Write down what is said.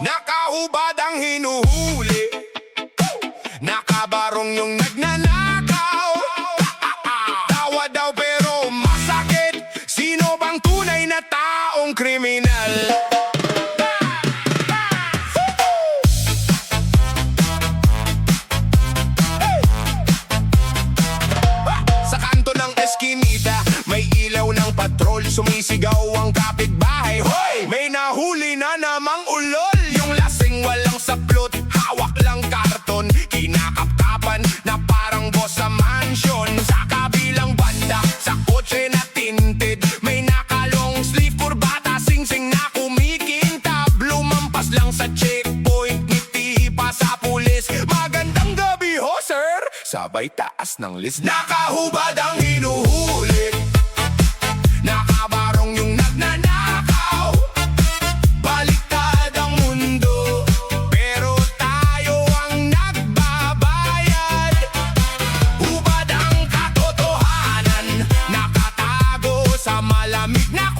Nakahubad ang hinuhuli, nakabarong yung nagnanakaw. Tawa daw pero masakit, sino bang tunay na taong kriminal? Sa kanto ng eskinita, may ilaw ng patrol, sumisigaw ang kapitbahay. Hoy! May nahuli na namang ulol. Yung lasing walang saplot, hawak lang karton, kinakapkapan na parang boss sa mansion. Sa kabilang banda, sa kotse na tinted, may nakalong sleeve, kurbata, singsing na kumikintab. Lumampas lang sa checkpoint, ngiti pa sa pulis. Magandang gabi ho, sir! Sabay taas ng list. Nakahubad ang hinuhuli, nakabarong yung nagnanakaw. Baliktad ang mundo, pero tayo ang nagbabayad. Hubad ang katotohanan, nakatago sa malamig na